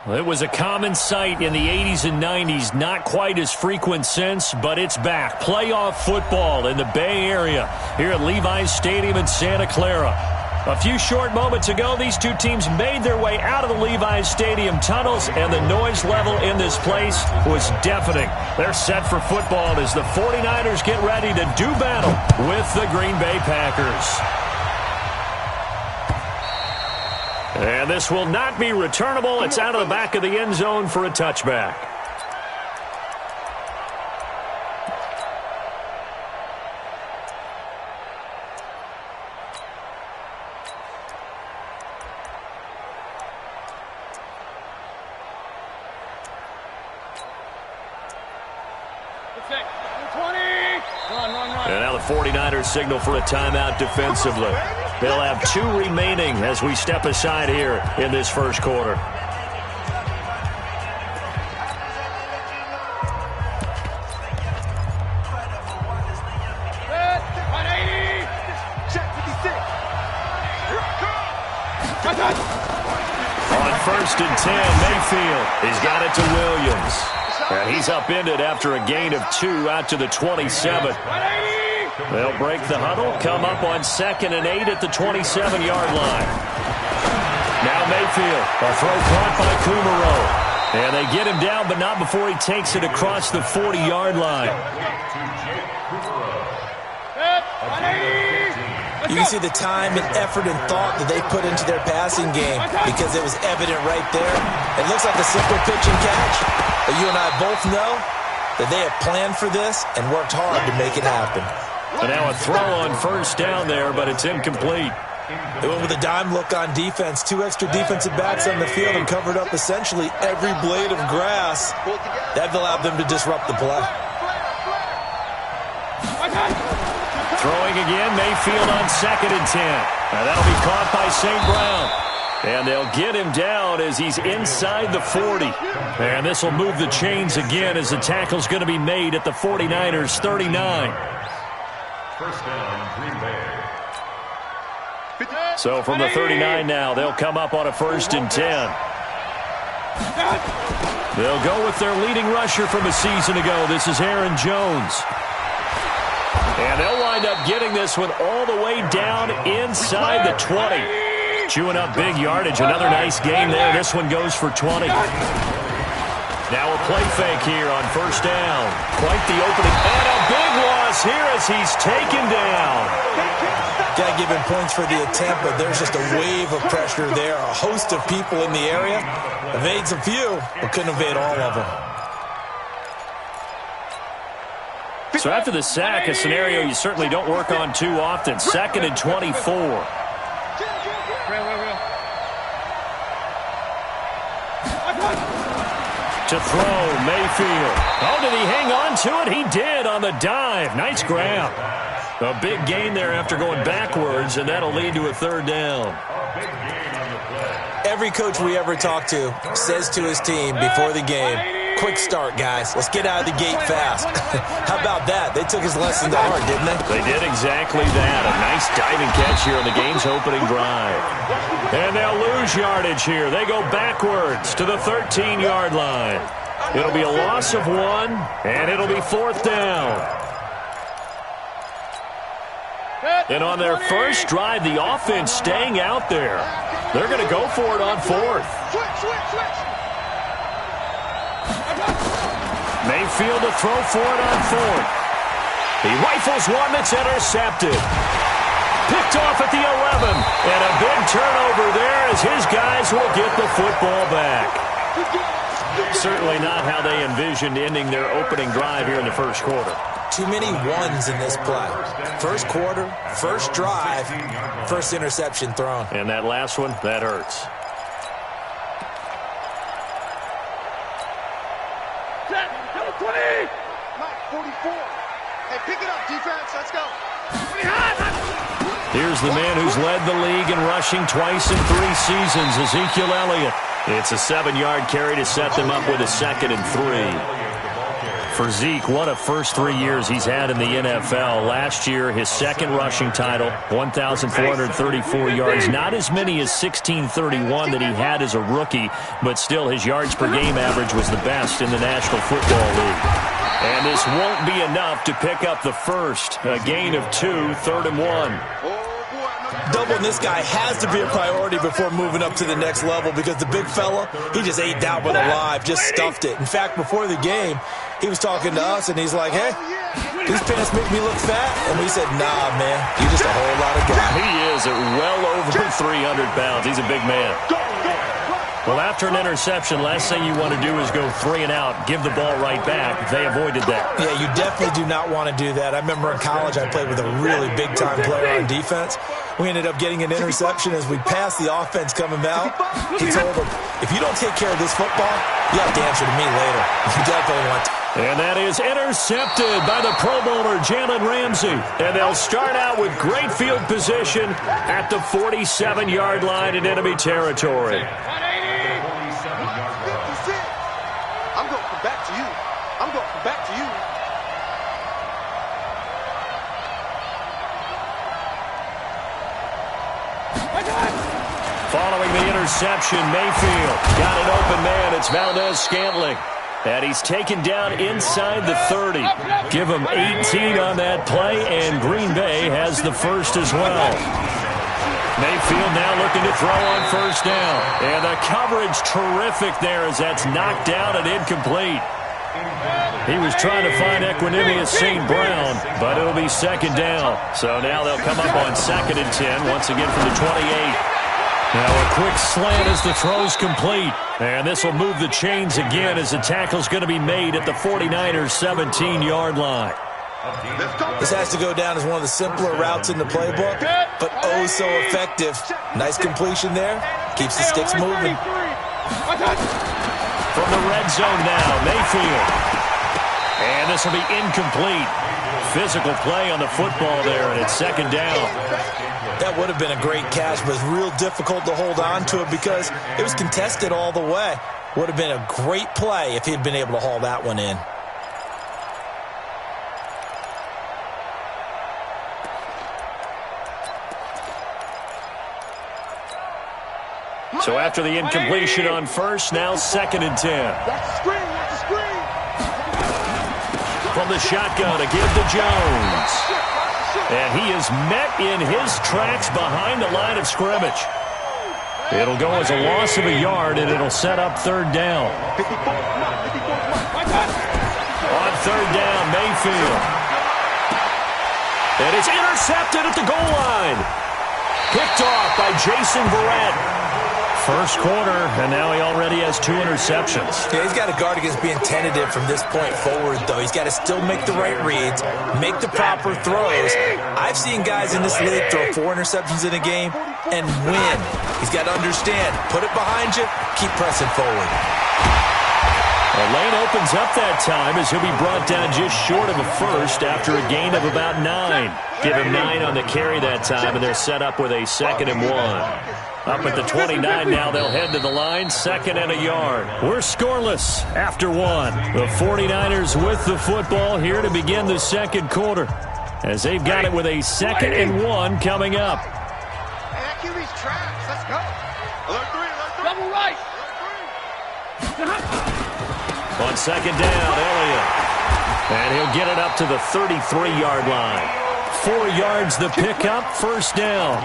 It was a common sight in the 80s and 90s, not quite as frequent since, but it's back. Playoff football in the Bay Area here at Levi's Stadium in Santa Clara. A few short moments ago, these two teams made their way out of the Levi's Stadium tunnels, and the noise level in this place was deafening. They're set for football as the 49ers get ready to do battle with the Green Bay Packers. And this will not be returnable. It's out of the back of the end zone for a touchback. And now the 49ers signal for a timeout defensively. They'll have 2 remaining as we step aside here in this first quarter. On 1st and 10, Mayfield. He's got it to Williams. And he's upended after a gain of 2 out to the 27. They'll break the huddle, come up on 2nd and 8 at the 27-yard line. Now Mayfield, a throw caught by Kumaro. And they get him down, but not before he takes it across the 40-yard line. You can see the time and effort and thought that they put into their passing game because it was evident right there. It looks like a simple pitch and catch, but you and I both know that they have planned for this and worked hard to make it happen. And now a throw on 1st down there, but it's incomplete. They went with a dime look on defense. 2 extra defensive backs on the field and covered up essentially every blade of grass. That allowed them to disrupt the play. Throwing again, Mayfield on 2nd and 10. Now that'll be caught by St. Brown. And they'll get him down as he's inside the 40. And this will move the chains again as the tackle's going to be made at the 49ers' 39. First down, Green Bay. So from the 39 now, they'll come up on a 1st and 10. They'll go with their leading rusher from a season ago. This is Aaron Jones. And they'll wind up getting this one all the way down inside the 20. Chewing up big yardage. Another nice game there. This one goes for 20. Now a play fake here on 1st down. Quite the opening. And a big loss here as he's taken down. Got to give him points for the attempt, but there's just a wave of pressure there. A host of people in the area. Evades a few, but couldn't evade all of them. So after the sack, a scenario you certainly don't work on too often. 2nd and 24. To throw, Mayfield. Oh, did he hang on to it? He did on the dive. Nice grab. A big gain there after going backwards, and that'll lead to a 3rd down. Every coach we ever talk to says to his team before the game, quick start, guys. Let's get out of the gate fast. How about that? They took his lesson to heart, didn't they? They did exactly that. A nice diving catch here on the game's opening drive. And they'll lose yardage here. They go backwards to the 13-yard line. It'll be a loss of 1, and it'll be 4th down. And on their first drive, the offense staying out there. They're going to go for it on 4th. Mayfield to throw for it on 4th. He rifles one that's intercepted. Picked off at the 11. And a big turnover there as his guys will get the football back. Certainly not how they envisioned ending their opening drive here in the first quarter. Too many ones in this play. First quarter, first drive, first interception thrown. And that last one, that hurts. Set, number 20. Mike, 44. Hey, pick it up, defense. Let's go. Here's the man who's led the league in rushing twice in 3 seasons, Ezekiel Elliott. It's a 7-yard carry to set them up with a 2nd and 3. For Zeke, what a first 3 years he's had in the NFL. Last year, his second rushing title, 1,434 yards. Not as many as 1,631 that he had as a rookie, but still his yards per game average was the best in the National Football League. And this won't be enough to pick up the first. A gain of 2, 3rd and 1. Doubling this guy has to be a priority before moving up to the next level because the big fella, he just ate that one alive, just stuffed it. In fact, before the game, he was talking to us, and he's like, hey, these pants make me look fat. And we said, nah, man, you're just a whole lot of guy. He is at well over 300 pounds. He's a big man. Well, after an interception, last thing you want to do is go 3 and out, give the ball right back. They avoided that. Yeah, you definitely do not want to do that. I remember in college I played with a really big-time player on defense. We ended up getting an interception as we passed the offense coming out. He told him, if you don't take care of this football, you have to answer to me later. You definitely want to. And that is intercepted by the Pro Bowler, Jalen Ramsey. And they'll start out with great field position at the 47-yard line in enemy territory. I'm going from back to you. I'm going from back to you. Following the interception, Mayfield got an open man. It's Valdez-Scantling. And he's taken down inside the 30. Give him 18 on that play, and Green Bay has the first as well. Mayfield now looking to throw on first down. And the coverage terrific there as that's knocked down and incomplete. He was trying to find Equanimeous St. Brown, but it'll be second down. So now they'll come up on 2nd and 10, once again from the 28. Now a quick slant as the throw's complete. And this will move the chains again as the tackle's going to be made at the 49ers' 17-yard line. This has to go down as one of the simpler routes in the playbook, but oh so effective. Nice completion there. Keeps the sticks moving. From the red zone now, Mayfield. And this will be incomplete. Physical play on the football there, and it's second down. That would have been a great catch, but it's real difficult to hold on to it because it was contested all the way. Would have been a great play if he'd been able to haul that one in. So after the incompletion on first, now 2nd and 10. From the shotgun to give to Jones. And he is met in his tracks behind the line of scrimmage. It'll go as a loss of a yard, and it'll set up 3rd down. On 3rd down, Mayfield. And it's intercepted at the goal line. Picked off by Jason Verrett. First quarter, and now he already has 2 interceptions. Yeah, he's got to guard against being tentative from this point forward, though. He's got to still make the right reads, make the proper throws. I've seen guys in this league throw 4 interceptions in a game and win. He's got to understand, put it behind you, keep pressing forward. The lane opens up that time as he'll be brought down just short of a first after a gain of about 9. Give him 9 on the carry that time, and they're set up with a 2nd and 1. Up at the 29 now, they'll head to the line, 2nd and a yard. We're scoreless after 1. The 49ers with the football here to begin the second quarter as they've got it with a 2nd and 1 coming up. Hey, that QB's trash. Let's go. Alert 3, alert 3. Double right. On 2nd down, Elliott. And he'll get it up to the 33-yard line. 4 yards the pickup, first down.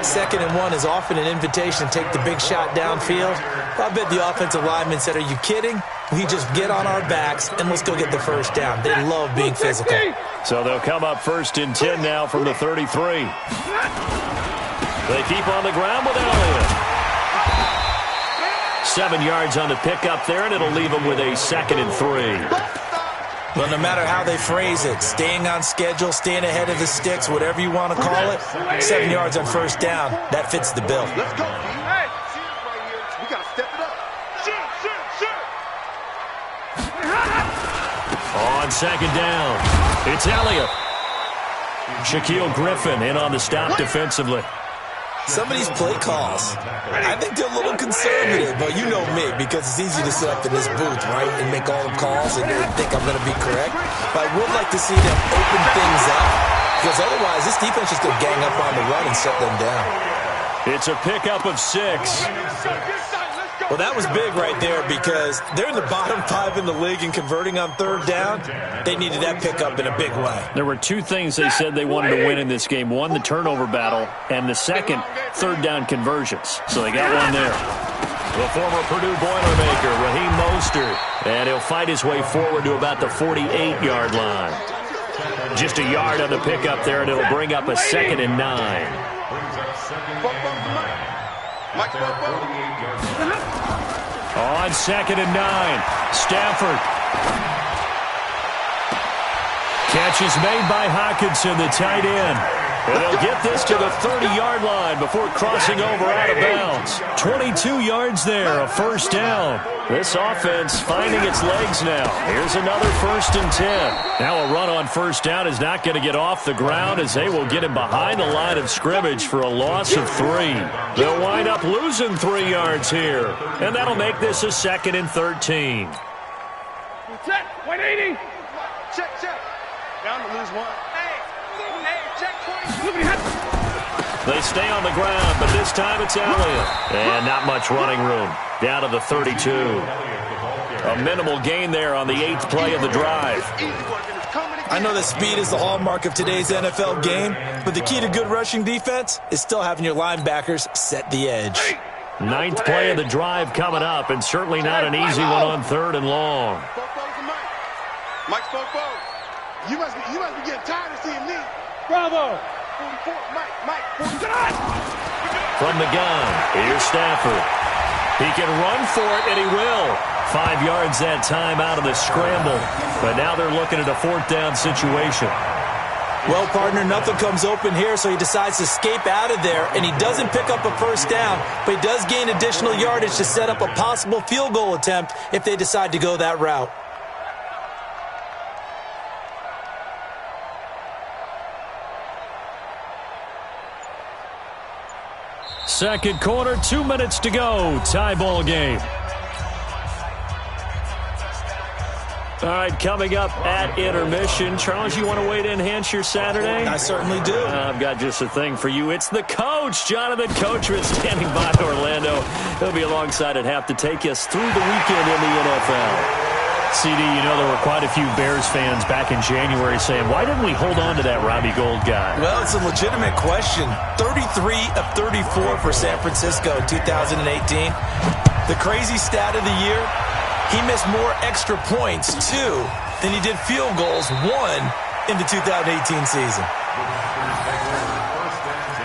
2nd and 1 is often an invitation to take the big shot downfield. I bet the offensive lineman said, are you kidding? We just get on our backs and let's go get the first down. They love being physical. So they'll come up 1st and 10 now from the 33. They keep on the ground with Elliott. 7 yards on the pickup there, and it'll leave them with a 2nd and 3. Well, no matter how they phrase it, staying on schedule, staying ahead of the sticks, whatever you want to call it, 7 yards on first down, that fits the bill. Let's go, hey, right here. We got to step it up. On 2nd down, it's Elliott. Shaquille Griffin in on the stop defensively. Some of these play calls, I think they're a little conservative, but you know me, because it's easy to sit up in this booth, right, and make all the calls and think I'm going to be correct. But I would like to see them open things up, because otherwise this defense is going to gang up on the run and shut them down. It's a pickup of 6. Well, that was big right there because they're in the bottom 5 in the league in converting on third down. They needed that pickup in a big way. There were 2 things they said they wanted to win in this game. One, the turnover battle, and the second, third down conversions. So they got one there. The former Purdue Boilermaker, Raheem Mostert. And he'll fight his way forward to about the 48-yard line. Just a yard on the pickup there, and it'll bring up a 2nd and 9. On 2nd and 9, Stafford. Catch is made by Hockenson, the tight end. And he'll get this to the 30-yard line before crossing over out of bounds. 22 yards there, a first down. This offense finding its legs now. Here's another 1st and 10. Now a run on first down is not going to get off the ground as they will get him behind the line of scrimmage for a loss of 3. They'll wind up losing 3 yards here. And that'll make this a 2nd and 13. Check, 180. Check. Down to lose 1. Hey, check 20. They stay on the ground, but this time it's Elliott. And not much running room. Down to the 32. A minimal gain there on the 8th play of the drive. I know that speed is the hallmark of today's NFL game, but the key to good rushing defense is still having your linebackers set the edge. 9th play of the drive coming up, and certainly not an easy one on 3rd and long. Mike, you must be getting tired of seeing me. Bravo. 44, Mike, 49. From the gun, here's Stafford. He can run for it, and he will. 5 yards that time out of the scramble. But now they're looking at a 4th down situation. Well, partner, nothing comes open here, so he decides to escape out of there, and he doesn't pick up a first down, but he does gain additional yardage to set up a possible field goal attempt if they decide to go that route. Second quarter, 2 minutes to go. Tie ball game. All right, coming up at intermission. Charles, you want to wait to enhance your Saturday? I certainly do. I've got just a thing for you. It's the coach, Jonathan Coachman, standing by Orlando. He'll be alongside at half to take us through the weekend in the NFL. CD, you know there were quite a few Bears fans back in January saying, why didn't we hold on to that Robbie Gould guy? Well, it's a legitimate question. 33 of 34 for San Francisco in 2018. The crazy stat of the year, he missed more extra points, 2, than he did field goals, 1, in the 2018 season. First and 10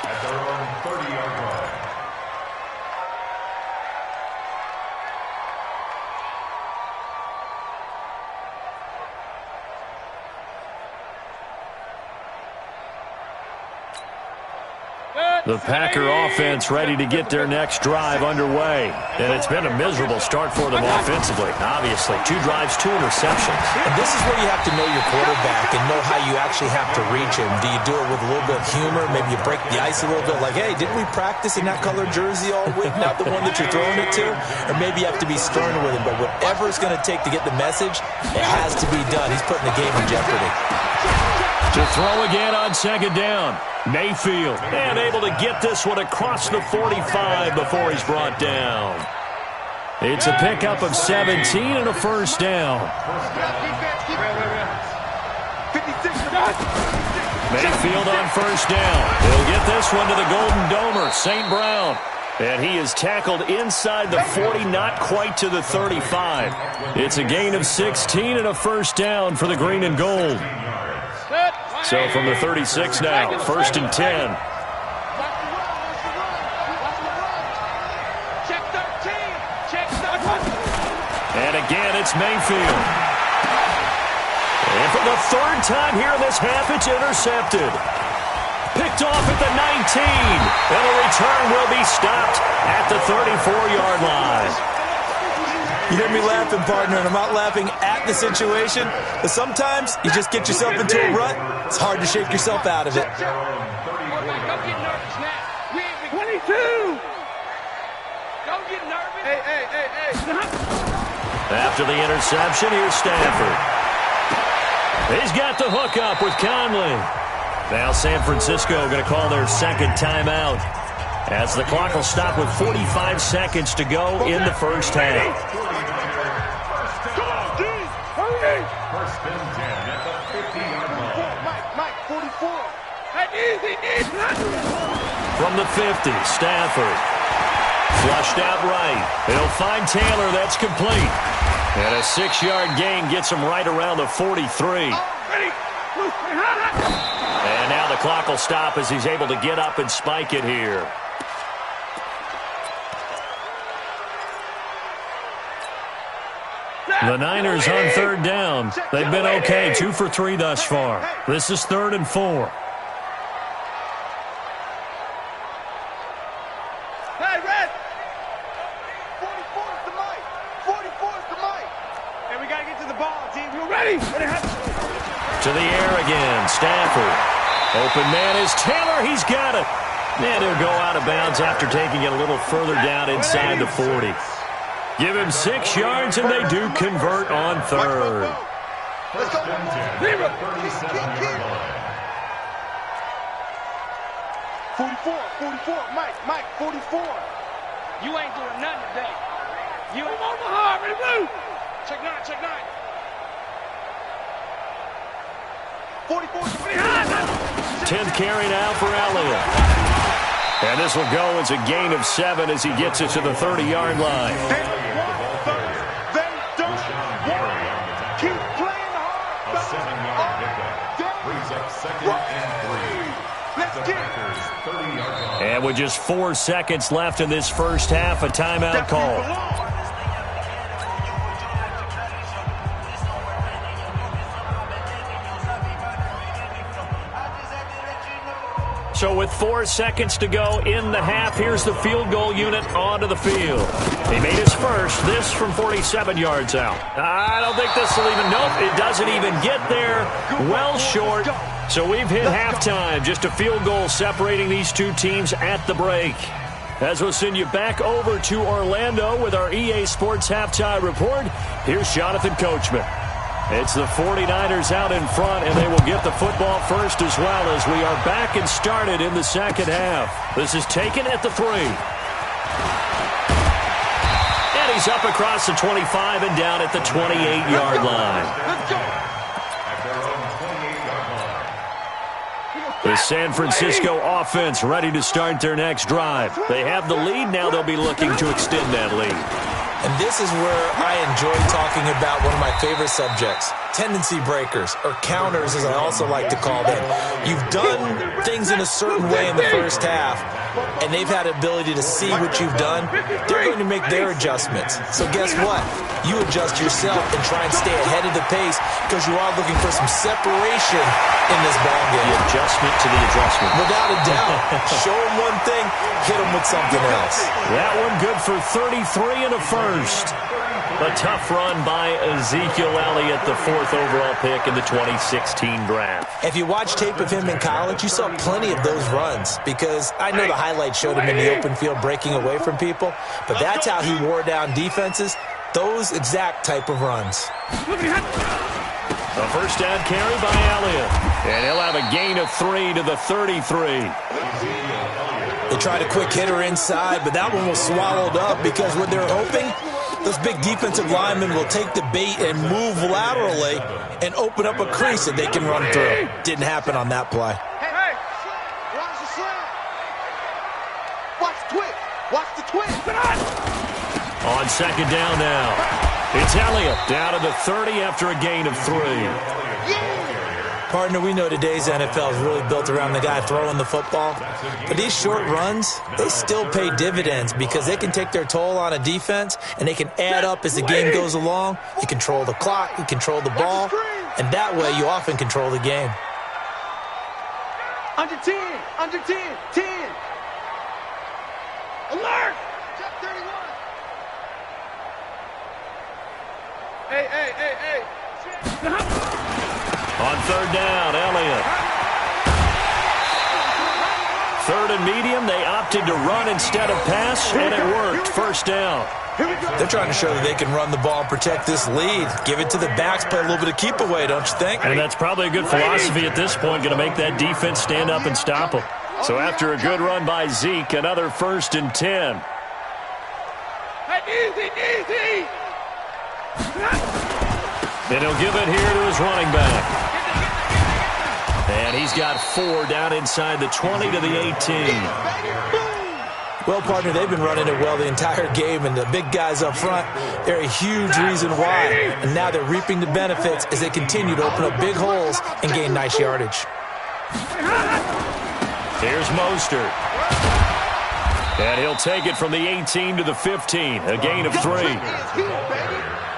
at their own 30-yard line. The Packer offense ready to get their next drive underway. And it's been a miserable start for them offensively. Obviously, 2 drives, 2 interceptions. And this is where you have to know your quarterback and know how you actually have to reach him. Do you do it with a little bit of humor? Maybe you break the ice a little bit like, hey, didn't we practice in that colored jersey all week? Not the one that you're throwing it to? Or maybe you have to be stern with him. But whatever it's going to take to get the message, it has to be done. He's putting the game in jeopardy. To throw again on second down. Mayfield, and able to get this one across the 45 before he's brought down. It's a pickup of 17 and a first down. Mayfield on first down. He'll get this one to the Golden Domer, St. Brown. And he is tackled inside the 40, not quite to the 35. It's a gain of 16 and a first down for the green and gold. So from the 36 now, 1st and 10. And again, it's Mayfield. And for the 3rd time here in this half, it's intercepted. Picked off at the 19. And a return will be stopped at the 34-yard line. You hear me laughing, partner, and I'm not laughing at the situation, but sometimes you just get yourself into a rut. It's hard to shake yourself out of it. 22! Don't get nervous. Hey. After the interception, here's Stanford. He's got the hook up with Conley. Now San Francisco going to call their second timeout, as the clock will stop with 45 seconds to go in the first half. Come on, D! Hurry! First and 10 at the 50-yard line. Mike, 44. Hey, easy. From the 50, Stafford. Flushed out right. He'll find Taylor. That's complete. And a 6-yard gain gets him right around the 43. Ready? And now the clock will stop as he's able to get up and spike it here. The Niners on third down. They've been okay, 2 for 3 thus far. This is 3rd and 4. Hey, Red! 44 is the mic. 44 is the mic. Hey, we got to get to the ball, team. We're ready. To the air again, Stafford. Open man is Taylor. He's got it. And he'll go out of bounds after taking it a little further down inside the 40. Give him 6 yards, and they do convert on third. Let's go. 44, Mike, 44. You ain't doing nothing today. You ain't on the hard, ready, blue. Check 9. 44, 10th carry now for Elliott. And this will go as a gain of 7 as he gets it to the 30-yard line. They don't keep playing hard. A 7-yard pickup brings up 2nd and 3. Let's get Packers 30-yard line. And with just 4 seconds left in this first half, a timeout call. So with 4 seconds to go in the half, here's the field goal unit onto the field. He made his first, this from 47 yards out. I don't think this will even, nope, it doesn't even get there. Well short. So we've hit halftime, just a field goal separating these two teams at the break. As we'll send you back over to Orlando with our EA Sports Halftime Report, here's Jonathan Coachman. It's the 49ers out in front, and they will get the football first as well as we are back and started in the second half. This is taken at the 3. And he's up across the 25 and down at the 28-yard line. Let's go. At their own 28-yard line. The San Francisco offense ready to start their next drive. They have the lead. Now they'll be looking to extend that lead. And this is where I enjoy talking about one of my favorite subjects, tendency breakers, or counters as I also like to call them. You've done things in a certain way in the first half, and they've had the ability to see what you've done. They're going to make their adjustments. So guess what? You adjust yourself and try and stay ahead of the pace because you are looking for some separation in this ball game. The adjustment to the adjustment. Without a doubt. Show them one thing, hit them with something else. That one good for 33 and a first. A tough run by Ezekiel Elliott, the 4th overall pick in the 2016 draft. If you watch tape of him in college, you saw plenty of those runs because I know the highlights showed him in the open field breaking away from people, but that's how he wore down defenses, those exact type of runs. A first down carry by Elliott, and he'll have a gain of 3 to the 33. They tried a quick hitter inside, but that one was swallowed up because what they're hoping, those big defensive linemen will take the bait and move laterally and open up a crease that they can run through. Didn't happen on that play. Hey, watch the slam. Watch the twist. Watch the twist. On second down now, it's Elliott down to the 30 after a gain of 3. Partner, we know today's NFL is really built around the guy throwing the football. But these short runs, they still pay dividends because they can take their toll on a defense and they can add up as the game goes along. You control the clock, you control the ball, and that way you often control the game. Under 10, 10. Alert! Check 31. Hey. On third down, Elliott. Third and medium, they opted to run instead of pass, and it worked. First down. They're trying to show that they can run the ball and protect this lead. Give it to the backs, play a little bit of keep away, don't you think? And that's probably a good philosophy at this point, going to make that defense stand up and stop them. So after a good run by Zeke, another 1st and 10. Easy. And he'll give it here to his running back. And he's got 4 down inside the 20 to the 18. Well, partner, they've been running it well the entire game, and the big guys up front, they're a huge reason why. And now they're reaping the benefits as they continue to open up big holes and gain nice yardage. Here's Mostert. And he'll take it from the 18 to the 15, a gain of 3.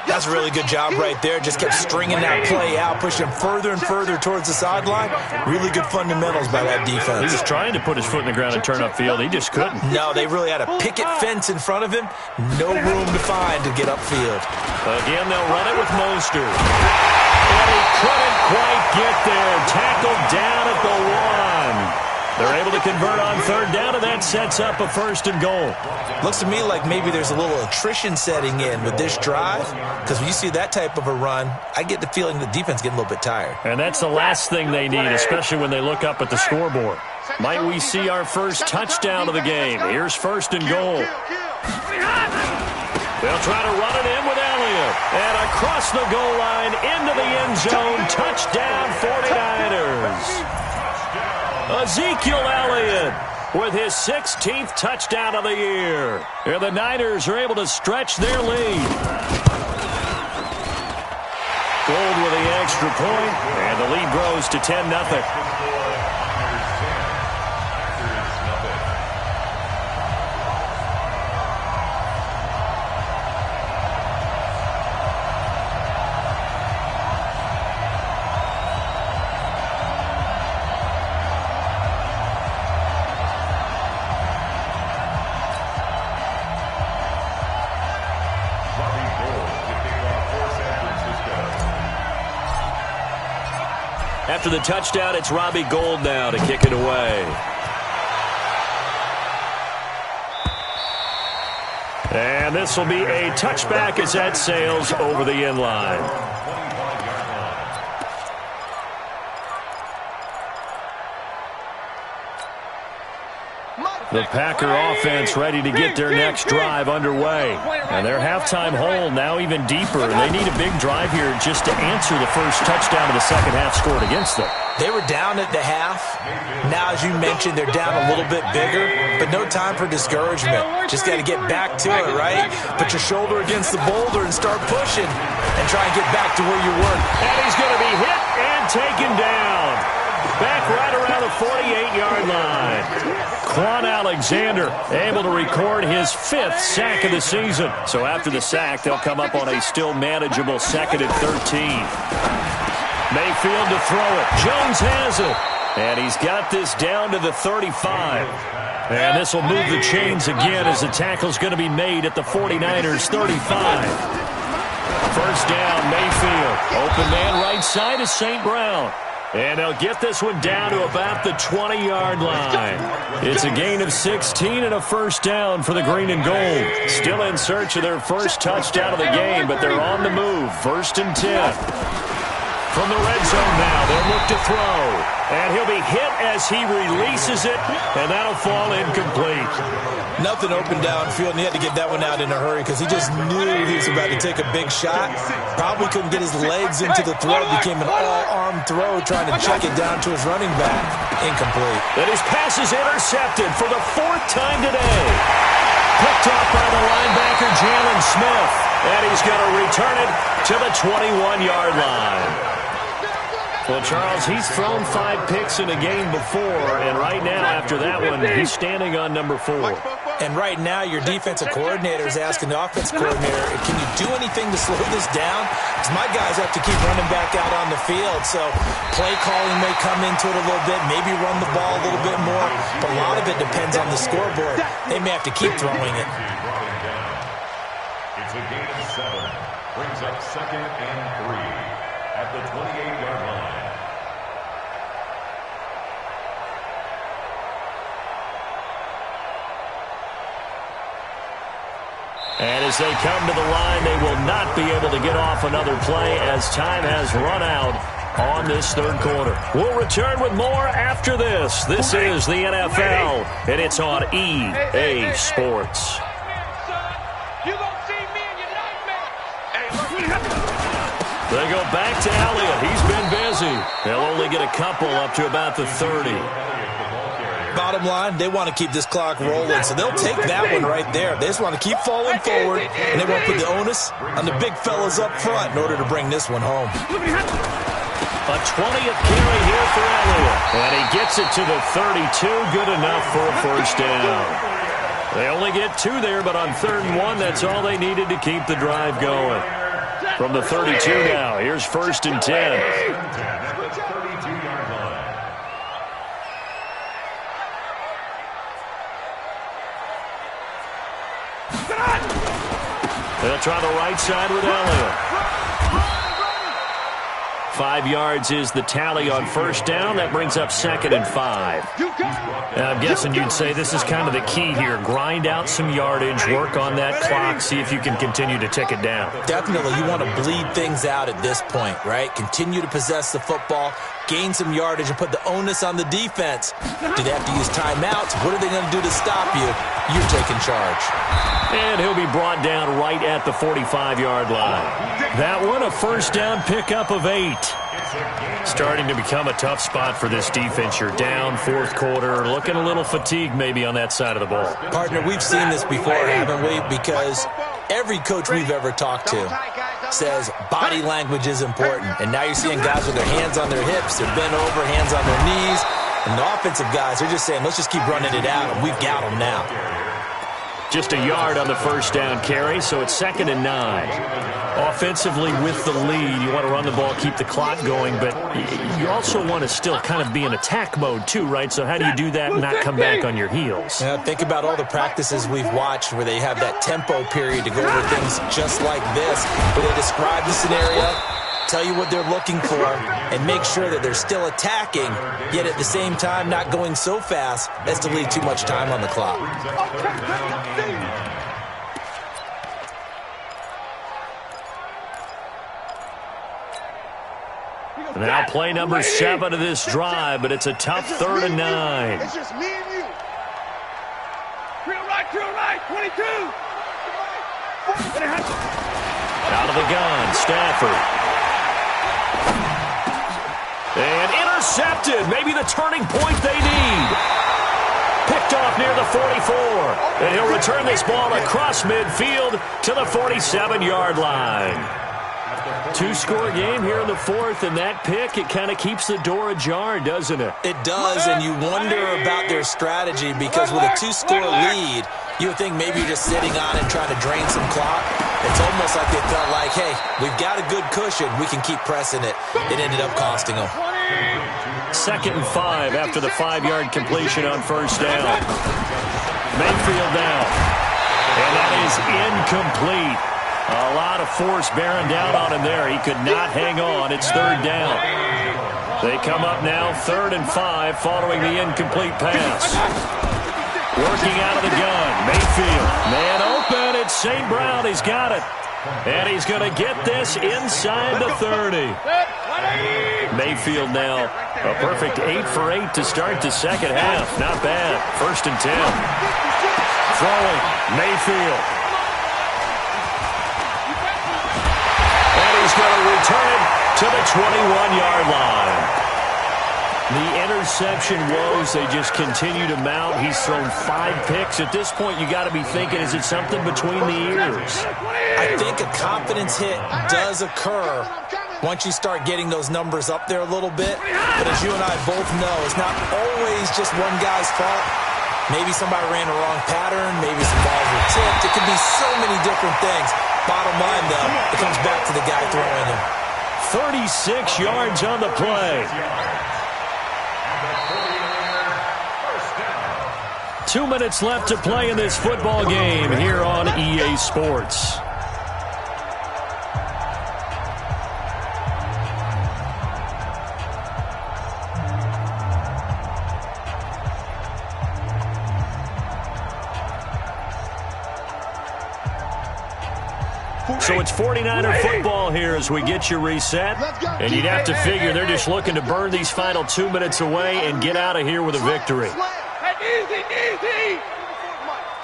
That's a really good job right there. Just kept stringing that play out, pushing further and further towards the sideline. Really good fundamentals by that defense. He was trying to put his foot in the ground and turn upfield. He just couldn't. No, they really had a picket fence in front of him. No room to find to get upfield. Again, they'll run it with Mostert. And he couldn't quite get there. Tackled down at the 1. They're able to convert on third down, and that sets up a 1st and goal. Looks to me like maybe there's a little attrition setting in with this drive, because when you see that type of a run, I get the feeling the defense getting a little bit tired. And that's the last thing they need, especially when they look up at the scoreboard. Might we see our first touchdown of the game? Here's 1st and goal. They'll try to run it in with Elliott. And across the goal line into the end zone. Touchdown 49ers. Ezekiel Elliott with his 16th touchdown of the year. And the Niners are able to stretch their lead. Gold with the extra point, and the lead grows to 10-0. After the touchdown, it's Robbie Gould now to kick it away. And this will be a touchback as that sails over the end line. The Packer offense ready to get their next drive underway. And their halftime hole now even deeper. And they need a big drive here just to answer the first touchdown of the second half scored against them. They were down at the half. Now, as you mentioned, they're down a little bit bigger, but no time for discouragement. Just got to get back to it, right? Put your shoulder against the boulder and start pushing and try and get back to where you were. And he's going to be hit and taken down. Back right around the 48-yard line. Quan Alexander able to record his 5th sack of the season. So after the sack, they'll come up on a still manageable 2nd and 13. Mayfield to throw it. Jones has it. And he's got this down to the 35. And this will move the chains again as the tackle's going to be made at the 49ers 35. First down, Mayfield. Open man right side is St. Brown. And they'll get this one down to about the 20-yard line. It's a gain of 16 and a first down for the green and gold. Still in search of their first touchdown of the game, but they're on the move. 1st and 10. From the red zone now, they'll look to throw. And he'll be hit as he releases it, and that'll fall incomplete. Nothing open downfield, and he had to get that one out in a hurry because he just knew he was about to take a big shot. Probably couldn't get his legs into the throw. It became an all-arm throw trying to check it down to his running back. Incomplete. And his pass is intercepted for the 4th time today. Picked off by the linebacker, Jalen Smith. And he's going to return it to the 21-yard line. Well, Charles, he's thrown 5 picks in a game before, and right now, after that one, he's standing on number 4. And right now, your defensive coordinator is asking the offensive coordinator, can you do anything to slow this down? Because my guys have to keep running back out on the field, so play calling may come into it a little bit, maybe run the ball a little bit more, but a lot of it depends on the scoreboard. They may have to keep throwing it. It's a gain of 7. brings up 2nd and 3 at the 28-yard line. And as they come to the line, they will not be able to get off another play as time has run out on this third quarter. We'll return with more after this. This is the NFL, and it's on EA Sports. They go back to Elliott. He's been busy. They'll only get a couple up to about the 30. Bottom line, they want to keep this clock rolling, so they'll take that one right there. They just want to keep falling forward, and they won't put the onus on the big fellas up front in order to bring this one home. A 20th carry here for Elliott, and he gets it to the 32. Good enough for a first down. They only get 2 there, but on 3rd and 1, that's all they needed to keep the drive going. From the 32 now, here's 1st and 10. They'll try the right side with Elliott. 5 yards is the tally on first down. That brings up 2nd and 5. I'm guessing you'd say this is kind of the key here. Grind out some yardage, work on that clock, see if you can continue to tick it down. Definitely. You want to bleed things out at this point, right? Continue to possess the football, gain some yardage, and put the onus on the defense. Do they have to use timeouts? What are they going to do to stop you? You're taking charge. And he'll be brought down right at the 45-yard line. That one, a first down pickup of 8. Starting to become a tough spot for this defense. You're down 4th quarter, looking a little fatigued maybe on that side of the ball. Partner, we've seen this before, haven't we? Because every coach we've ever talked to says body language is important. And now you're seeing guys with their hands on their hips, they're bent over, hands on their knees. And the offensive guys, they're just saying, let's just keep running it out, and we've got them now. Just a yard on the first down carry, so it's 2nd and 9. Offensively with the lead, you want to run the ball, keep the clock going, but you also want to still kind of be in attack mode too, right? So how do you do that and not come back on your heels? Think about all the practices we've watched where they have that tempo period to go over things just like this, where they describe the scenario, tell you what they're looking for, and make sure that they're still attacking, yet at the same time not going so fast as to leave too much time on the clock. Now play number 7 of this drive, but it's a tough 3rd and 9. It's just me and you. Drill right, 22. Out of the gun, Stafford. And intercepted. Maybe the turning point they need. Picked off near the 44. And he'll return this ball across midfield to the 47-yard line. 2-score game here in the 4th, and that pick, it kind of keeps the door ajar, doesn't it? It does, and you wonder about their strategy because with a 2-score lead, you would think maybe you're just sitting on it trying to drain some clock. It's almost like they felt like, hey, we've got a good cushion. We can keep pressing it. It ended up costing them. 2nd and 5 after the 5-yard completion on first down. Mayfield now. And that is incomplete. A lot of force bearing down on him there. He could not hang on. It's 3rd down. They come up now 3rd and 5 following the incomplete pass. Working out of the gun. Mayfield. Man open. It's St. Brown. He's got it. And he's going to get this inside the 30. Mayfield now a perfect 8 for 8 to start the second half. Not bad. 1st and 10. Throwing. Mayfield. He's going to return it to the 21-yard line. The interception woes, they just continue to mount. He's thrown 5 picks. At this point, you got to be thinking, is it something between the ears? I think a confidence hit does occur once you start getting those numbers up there a little bit. But as you and I both know, it's not always just one guy's fault. Maybe somebody ran a wrong pattern. Maybe some balls were tipped. It could be so many different things. Bottom line, though, it comes back to the guy throwing him. 36 yards on the play. 2 minutes left to play in this football game here on EA Sports. So it's 49er football here as we get you reset. And you'd have to figure they're just looking to burn these final 2 minutes away and get out of here with a victory. Easy.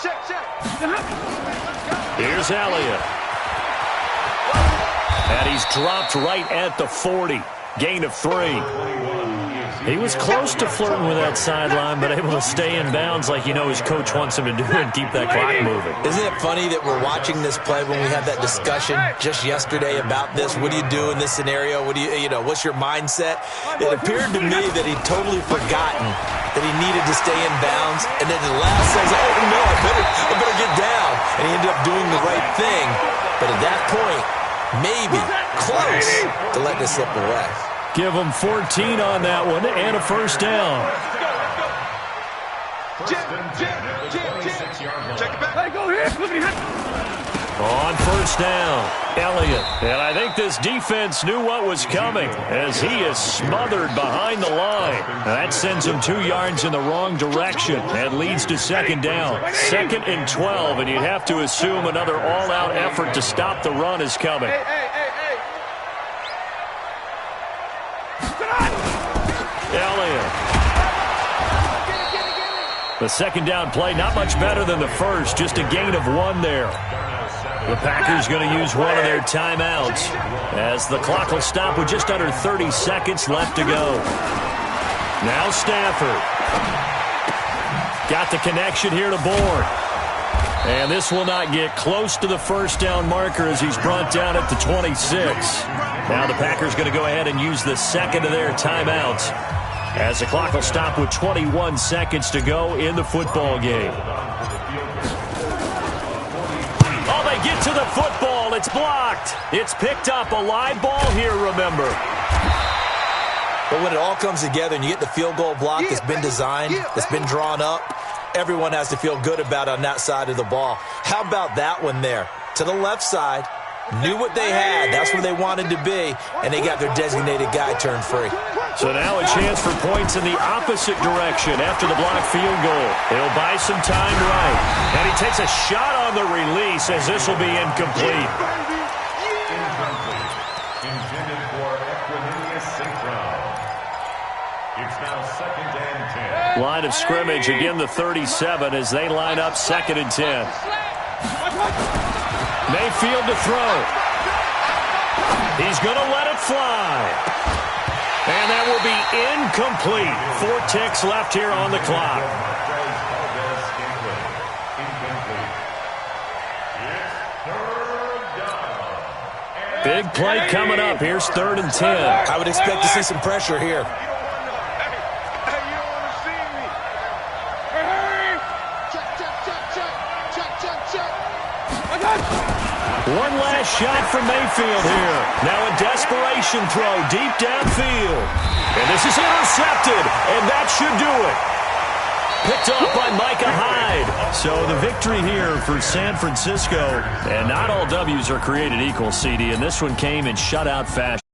Check. Here's Elliott. And he's dropped right at the 40. Gain of 3. He was close to flirting with that sideline, but able to stay in bounds like his coach wants him to do and keep that clock moving. Isn't it funny that we're watching this play when we had that discussion just yesterday about this? What do you do in this scenario? What do what's your mindset? It appeared to me that he'd totally forgotten that he needed to stay in bounds, and then the last says, oh no, I better get down. And he ended up doing the right thing. But at that point, maybe close to letting it slip away. Give them 14 on that one and a first down. Check it back. Go here. On first down, Elliott. And I think this defense knew what was coming as he is smothered behind the line. That sends him 2 yards in the wrong direction and leads to second down. 2nd and 12, and you'd have to assume another all-out effort to stop the run is coming. Elliott. The second down play, not much better than the first, just a gain of 1 there. The Packers going to use one of their timeouts as the clock will stop with just under 30 seconds left to go. Now Stafford. Got the connection here to Bourne. And this will not get close to the first down marker as he's brought down at the 26. Now the Packers going to go ahead and use the second of their timeouts as the clock will stop with 21 seconds to go in the football game. Oh, they get to the football. It's blocked. It's picked up. A live ball here, remember. But when it all comes together and you get the field goal block that's been designed, that's been drawn up, everyone has to feel good about it on that side of the ball. How about that one there? To the left side, knew what they had. That's where they wanted to be, and they got their designated guy turned free. So now a chance for points in the opposite direction after the blocked field goal. He'll buy some time right. And he takes a shot on the release as this will be incomplete. Incomplete. Intended for Equanimeous St. Brown. It's now 2nd and 10. Line of scrimmage, again the 37 as they line up 2nd and 10. Mayfield to throw. He's going to let it fly. And that will be incomplete. 4 ticks left here on the clock. Big play coming up. Here's 3rd and 10. I would expect to see some pressure here. One last shot from Mayfield here. Now a desperation throw deep downfield. And this is intercepted, and that should do it. Picked up by Micah Hyde. So the victory here for San Francisco. And not all W's are created equal, CD, and this one came in shutout fashion.